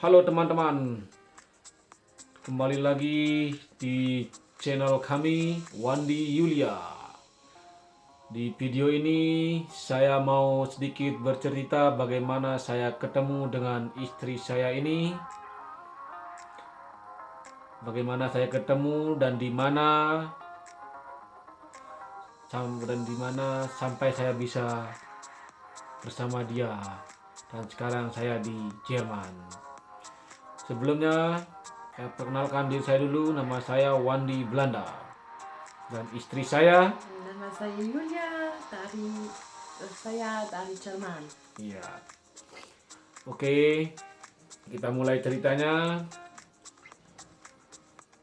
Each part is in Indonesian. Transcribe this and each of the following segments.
Halo teman-teman, kembali lagi di channel kami Wandi Yulia. Di video ini saya mau sedikit bercerita bagaimana saya ketemu dengan istri saya ini. Bagaimana saya ketemu dan di mana sampai saya bisa bersama dia. Dan sekarang saya di Jerman. Sebelumnya saya perkenalkan diri saya dulu, nama saya Wandi Belanda. Dan istri saya, Nama saya Yulia dari Jerman. iya. Oke, kita mulai ceritanya.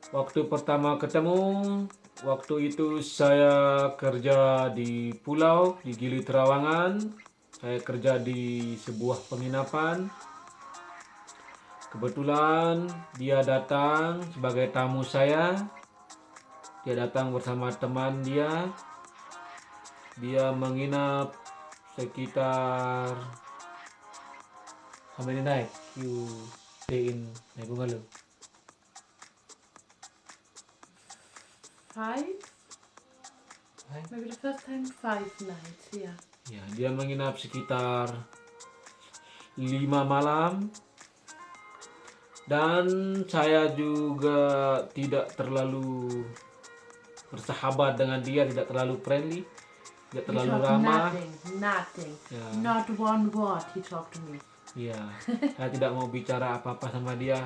Waktu pertama ketemu, waktu itu saya kerja di pulau, di Gili Trawangan. Saya kerja di sebuah penginapan. Kebetulan dia datang sebagai tamu saya. Dia datang bersama teman dia. Dia menginap sekitar how many night you stay in my bungalow? 5? Maybe the first time 5 nights, yeah. Ya, dia menginap sekitar 5 malam. Dan saya juga tidak terlalu bersahabat dengan dia, tidak terlalu friendly, tidak He terlalu talked ramah. nothing. Ya. Not one word he talked to me. Iya, saya tidak mau bicara apa-apa sama dia.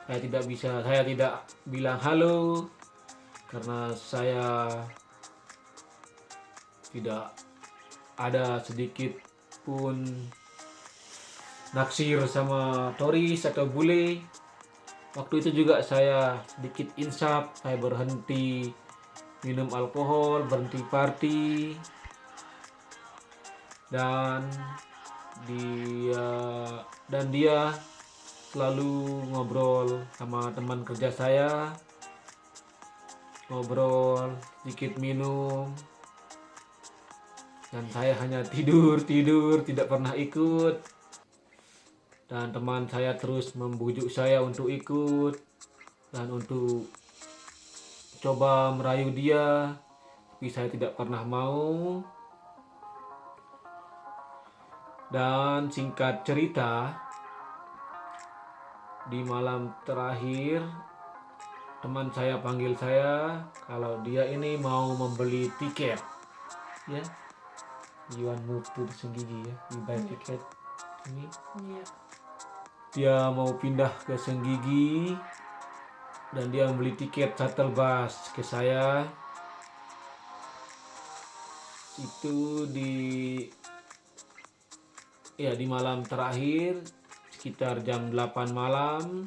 Saya tidak bilang halo karena saya tidak ada sedikit pun naksir sama toris atau bule. Waktu itu juga saya sedikit insaf, saya berhenti minum alkohol, berhenti party, dan dia selalu ngobrol sama teman kerja saya, ngobrol, sedikit minum, dan saya hanya tidur, tidak pernah ikut. Dan teman saya terus membujuk saya untuk ikut dan untuk coba merayu dia, tapi saya tidak pernah mau. Dan singkat cerita, di malam terakhir teman saya panggil saya kalau dia ini mau membeli tiket, ya. You want move to Senggigi, ya, you buy ticket ini. Yeah. Dia mau pindah ke Senggigi dan dia membeli tiket shuttle bus ke saya. Itu di malam terakhir sekitar jam 8 malam.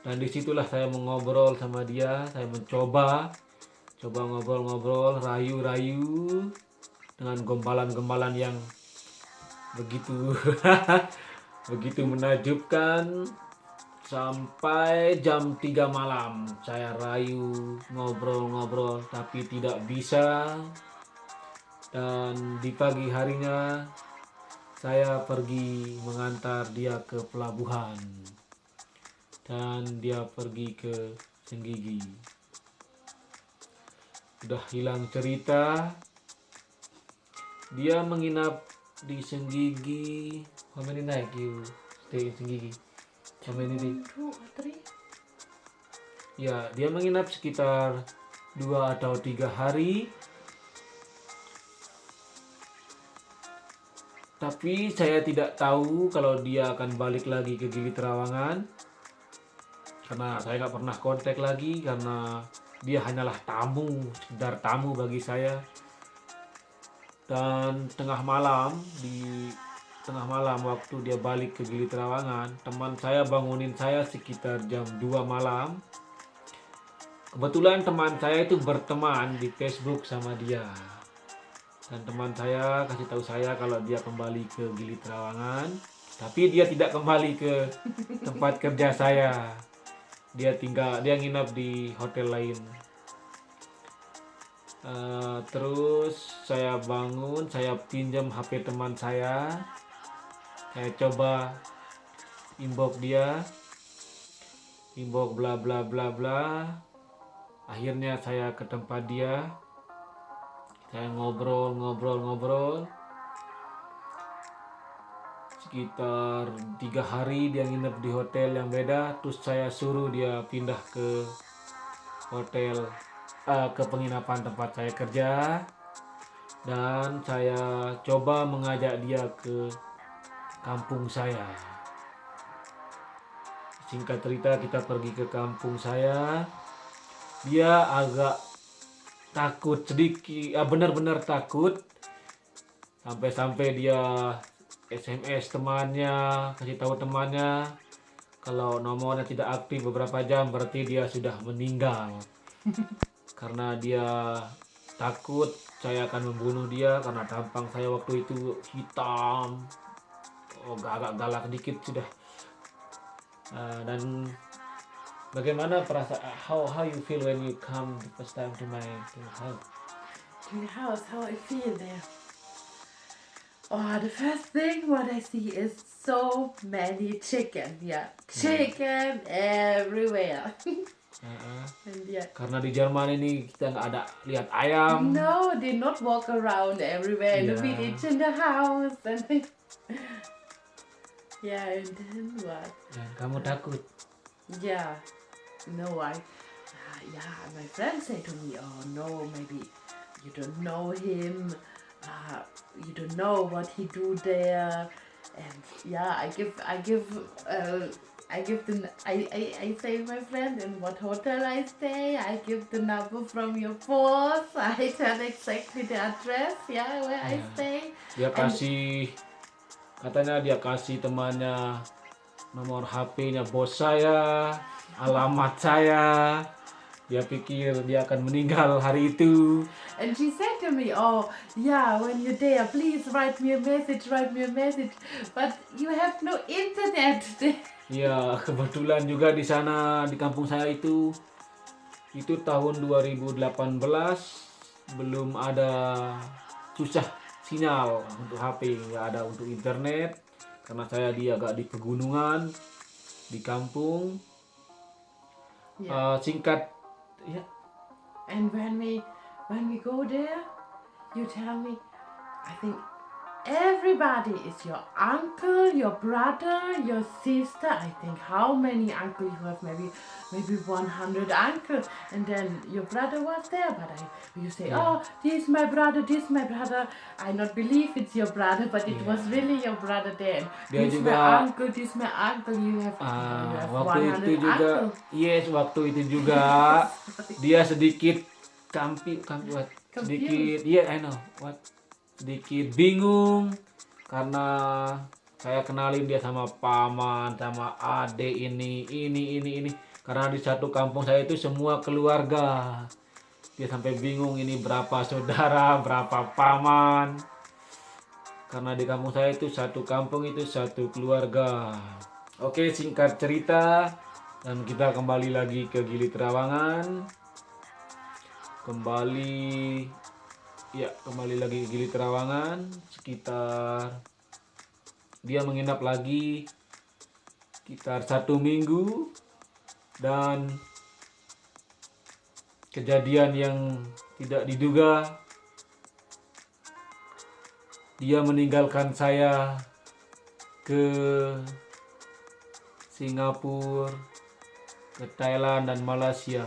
Dan disitulah saya mengobrol sama dia. Saya coba ngobrol-ngobrol, rayu-rayu dengan gombalan-gombalan yang begitu begitu menakjubkan. Sampai jam 3 malam saya rayu, ngobrol-ngobrol, tapi tidak bisa. Dan di pagi harinya saya pergi mengantar dia ke pelabuhan. Dan dia pergi ke Senggigi. Udah hilang cerita. Dia menginap di Senggigi. How many night you stay in Senggigi? How many days? 2 or 3? Ya, dia menginap sekitar 2 atau 3 hari. Tapi saya tidak tahu kalau dia akan balik lagi ke Gili Trawangan. Karena saya nggak pernah kontak lagi, karena dia hanyalah sekedar tamu bagi saya. Dan tengah malam waktu dia balik ke Gili Trawangan, teman saya bangunin saya sekitar jam 2 malam. Kebetulan teman saya itu berteman di Facebook sama dia. Dan teman saya kasih tahu saya kalau dia kembali ke Gili Trawangan, tapi dia tidak kembali ke tempat kerja saya. Dia nginap di hotel lain. Terus saya bangun, saya pinjam HP teman saya coba inbox dia, inbox bla bla bla bla. Akhirnya saya ke tempat dia, saya ngobrol sekitar 3 hari. Dia nginep di hotel yang beda, terus saya suruh dia pindah ke hotel, ke penginapan tempat saya kerja, dan saya coba mengajak dia ke kampung saya. Singkat cerita, kita pergi ke kampung saya. Dia agak takut sedikit, benar-benar takut, sampai-sampai dia SMS temannya, kasih tahu temannya kalau nomornya tidak aktif beberapa jam berarti dia sudah meninggal. Karena dia takut saya akan membunuh dia karena tampang saya waktu itu hitam, agak galak dikit sudah. Dan bagaimana perasaan, how you feel when you come the first time to my house? In the house, how I feel there. Oh, the first thing what I see is so many chicken. Yeah, chicken everywhere. And yeah. Karena di Jerman ini kita nggak ada lihat ayam. No, they not walk around everywhere in the Yeah. village, in the house, and yeah, and then what? Dan kamu takut. Yeah, no, yeah, my friend said to me, oh no, maybe you don't know him, you don't know what he do there, and yeah, I say my friend in what hotel I stay, I give the number from your boss, I tell exactly the address, yeah, where I stay. Dia kasih, katanya dia kasih temannya nomor HP-nya bos saya, alamat saya. Dia pikir dia akan meninggal hari itu. And she said to me, oh, yeah, when you're there, please write me a message. But you have no internet. Ya, kebetulan juga di sana, di kampung saya itu tahun 2018, belum ada, susah sinyal untuk HP, nggak ada untuk internet. Karena saya agak di pegunungan, di kampung. Yeah. Singkat, ya. And when we go there, you tell me, I think everybody is your uncle, your brother, your sister. I think how many uncle you have? Maybe 100 uncle. And then your brother was there, but you say, oh, this is my brother. I not believe it's your brother, but it was really your brother there. Dia This juga, my uncle, this my uncle. You have waktu 100 itu juga, uncle. yes, waktu itu juga dia sedikit sedikit, I know what, sedikit bingung karena saya kenalin dia sama paman, sama adik ini. Karena di satu kampung saya itu semua keluarga. Dia sampai bingung ini berapa saudara, berapa paman. Karena di kampung saya itu satu kampung itu satu keluarga. Oke, singkat cerita, dan kita kembali lagi ke Gili Trawangan. Kembali lagi ke Gili Trawangan. Sekitar dia menginap lagi sekitar 1 minggu, dan kejadian yang tidak diduga, dia meninggalkan saya ke Singapura, ke Thailand dan Malaysia.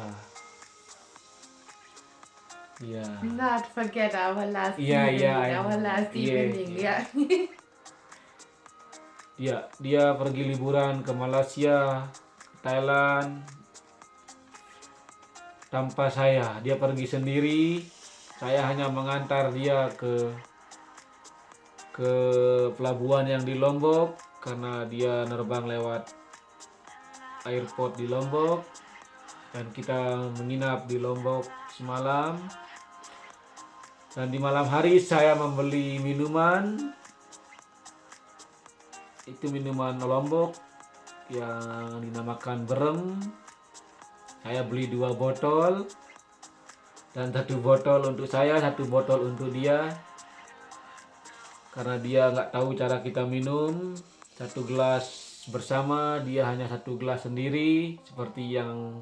Ya. Not forget our last Yeah, evening. yeah, I Our know. last Yeah, evening. Yeah. Dia pergi liburan ke Malaysia, Thailand tanpa saya. Dia pergi sendiri. Saya hanya mengantar dia ke pelabuhan yang di Lombok karena dia nerbang lewat airport di Lombok, dan kita menginap di Lombok semalam. Dan di malam hari saya membeli minuman, itu minuman Lombok yang dinamakan berem. Saya beli 2 botol, dan 1 botol untuk saya, 1 botol untuk dia. Karena dia nggak tahu cara kita minum. 1 gelas bersama, dia hanya satu gelas sendiri seperti yang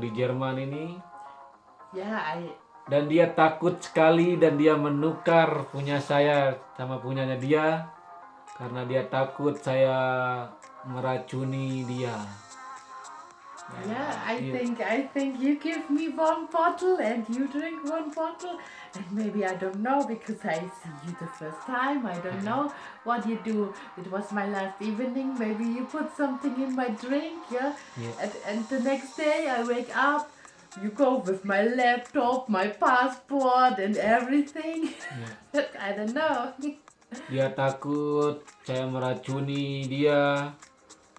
di Jerman ini. Yeah, Dan dia takut sekali dan dia menukar punya saya sama punyanya dia karena dia takut saya meracuni dia. yeah, Iya. I think you give me one bottle and you drink one bottle, and maybe I don't know because I see you the first time. I don't know what you do. It was my last evening. Maybe you put something in my drink, yeah. Yeah. And the next day I wake up. You go with my laptop, my passport, and everything. Yeah. But I don't know. Dia takut saya meracuni dia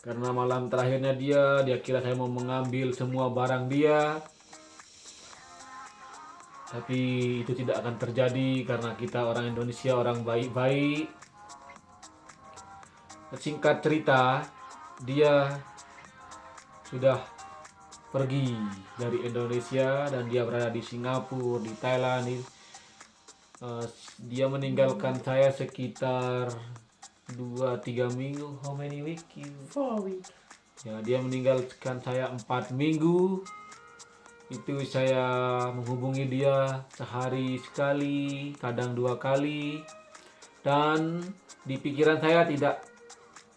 karena malam terakhirnya dia kira saya mau mengambil semua barang dia. Tapi itu tidak akan terjadi karena kita orang Indonesia, orang baik-baik. Singkat cerita, dia sudah pergi dari Indonesia dan dia berada di Singapura, di Thailand. Dia meninggalkan saya sekitar 2-3 minggu. How many weeks? 4 weeks. Ya, dia meninggalkan saya 4 minggu. Itu saya menghubungi dia sehari sekali, kadang 2 kali. Dan di pikiran saya tidak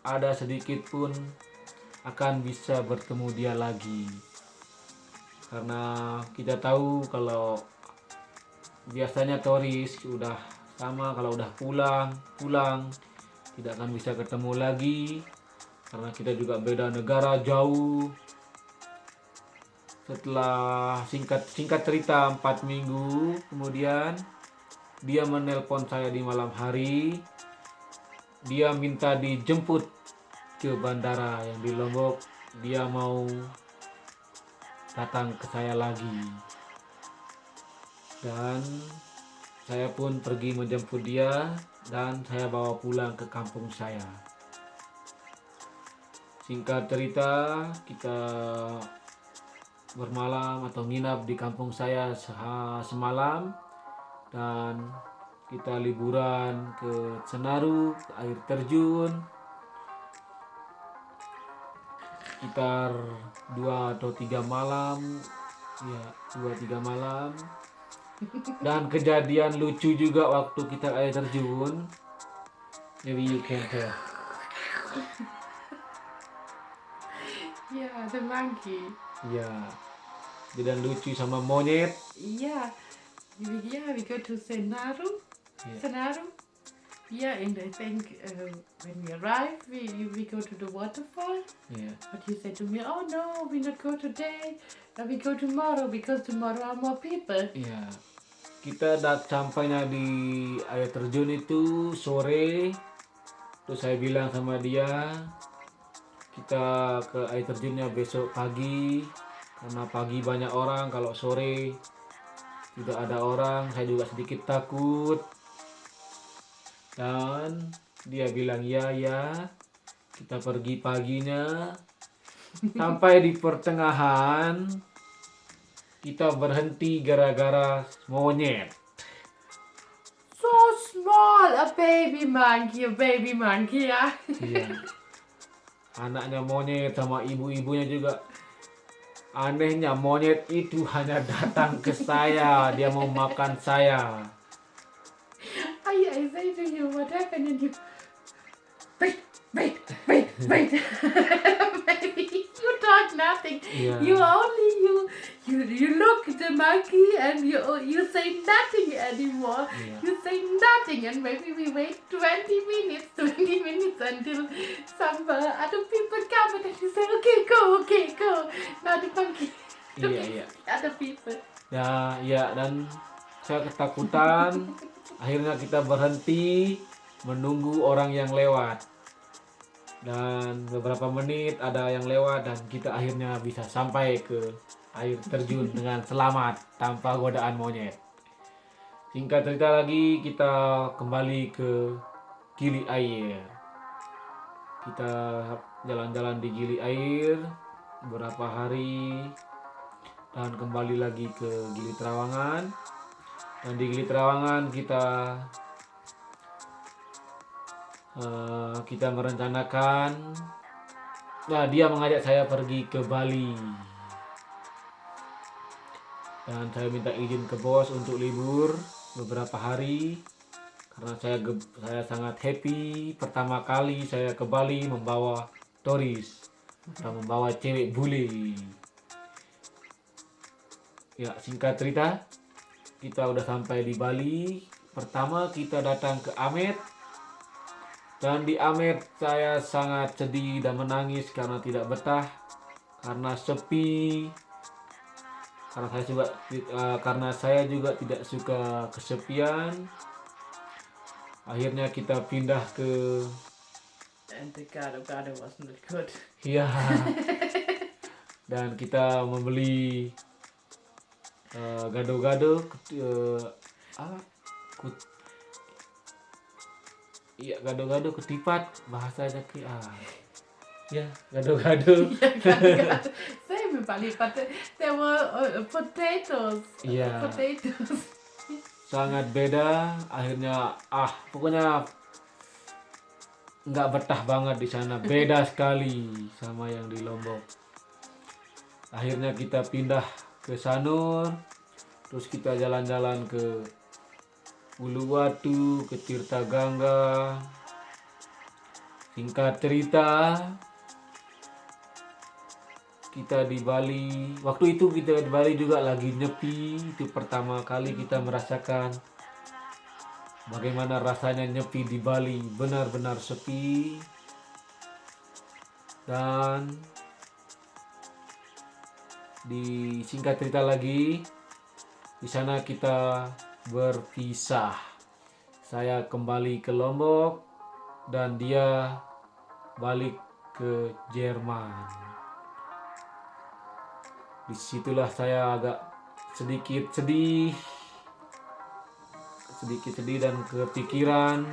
ada sedikit pun akan bisa bertemu dia lagi. Karena kita tahu kalau biasanya turis udah sama, kalau udah pulang tidak akan bisa ketemu lagi karena kita juga beda negara jauh. Setelah singkat cerita 4 minggu kemudian dia menelpon saya di malam hari. Dia minta dijemput ke bandara yang di Lombok. Dia mau datang ke saya lagi. Dan saya pun pergi menjemput dia dan saya bawa pulang ke kampung saya. Singkat cerita, kita bermalam atau nginap di kampung saya semalam dan kita liburan ke Senaru, ke air terjun sekitar 2 atau 3 malam, ya 2-3 malam. Dan kejadian lucu juga waktu kita air terjun. Maybe you can tell. Yeah, the monkey. Ya, kejadian lucu sama monyet. Yeah, we go to Senaru. Yeah. Senaru. Yeah, and I think when we arrive, we go to the waterfall. Ya, But you said to me, oh no, we not go today. We go tomorrow because tomorrow are more people. ya. Kita sampainya di air terjun itu sore. Terus saya bilang sama dia, kita ke air terjunnya besok pagi karena pagi banyak orang, kalau sore tidak ada orang. Saya juga sedikit takut. Dan dia bilang ya kita pergi paginya. Sampai di pertengahan kita berhenti gara-gara monyet. So small, a baby monkey, yeah. Iya. Anaknya monyet sama ibu-ibunya juga. Anehnya monyet itu hanya datang ke saya, dia mau makan saya. I say to you, what happened? And you, wait. Maybe you talk nothing. Yeah. You only you look at the monkey and you say nothing anymore. Yeah. You say nothing, and maybe we wait 20 minutes until some other people come and then you say, okay, go. Now the monkey. Iya. Other people. Ya, dan saya ketakutan. Akhirnya kita berhenti menunggu orang yang lewat. Dan beberapa menit ada yang lewat dan kita akhirnya bisa sampai ke air terjun dengan selamat tanpa godaan monyet. Singkat cerita lagi, kita kembali ke Gili Air. Kita jalan-jalan di Gili Air beberapa hari dan kembali lagi ke Gili Trawangan. Dan di Gili Trawangan kita kita merencanakan. Nah, dia mengajak saya pergi ke Bali. Dan saya minta izin ke bos untuk libur beberapa hari karena saya sangat happy pertama kali saya ke Bali membawa Doris atau membawa cewek bule. Ya, singkat cerita, kita udah sampai di Bali. Pertama kita datang ke Amet. Dan di Amet saya sangat sedih dan menangis karena tidak betah, karena sepi. Karena saya juga tidak suka kesepian. Akhirnya kita pindah ke And the gado-gado was not good. ya dan kita membeli gado-gado gado-gado ketipat bahasanya ya gado-gado. Gado-gado. Same in Bali, but there were potatoes. Iya. Potatoes. Sangat beda. Akhirnya pokoknya nggak betah banget di sana, beda sekali sama yang di Lombok. Akhirnya kita pindah ke Sanur, terus kita jalan-jalan ke Uluwatu, ke Tirta Gangga. Singkat cerita, kita di Bali. Waktu itu kita di Bali juga lagi nyepi. Itu pertama kali kita merasakan bagaimana rasanya nyepi di Bali. Benar-benar sepi. Dan di singkat cerita lagi, di sana kita berpisah. Saya kembali ke Lombok dan dia balik ke Jerman. Disitulah saya agak sedikit sedih dan kepikiran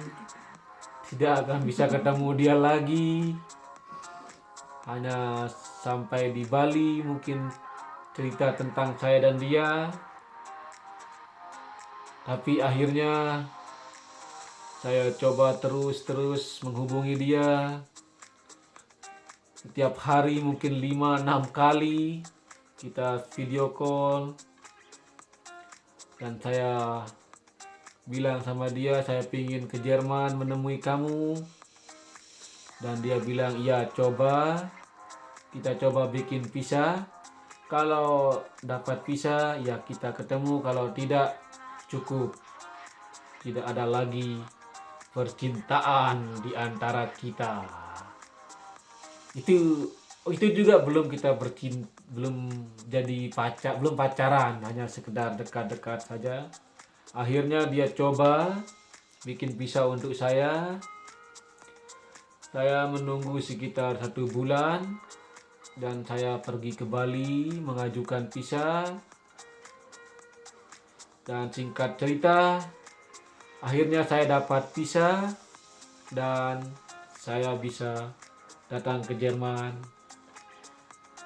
tidak akan bisa ketemu dia lagi. Hanya sampai di Bali mungkin cerita tentang saya dan dia. Tapi akhirnya saya coba terus menghubungi dia. Setiap hari mungkin 5-6 kali kita video call. Dan saya bilang sama dia, saya pingin ke Jerman menemui kamu. Dan dia bilang, iya coba. Kita coba bikin visa. Kalau dapat visa, ya kita ketemu. Kalau tidak, cukup. Tidak ada lagi percintaan di antara kita. Itu juga belum belum pacaran, hanya sekedar dekat-dekat saja. Akhirnya dia coba bikin visa untuk saya. Saya menunggu sekitar 1 bulan dan saya pergi ke Bali mengajukan visa. Dan singkat cerita, akhirnya saya dapat visa dan saya bisa datang ke Jerman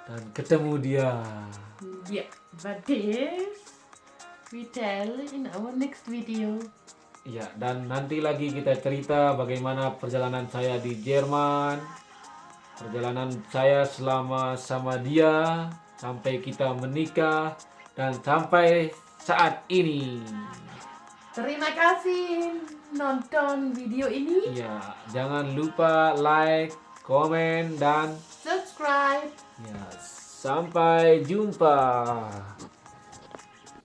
dan ketemu dia. Yeah, but this we tell in our next video. Ya, dan nanti lagi kita cerita bagaimana perjalanan saya di Jerman, perjalanan saya selama sama dia sampai kita menikah dan sampai saat ini. Terima kasih nonton video ini. Ya, jangan lupa like, komen dan Subscribe. ya, sampai jumpa.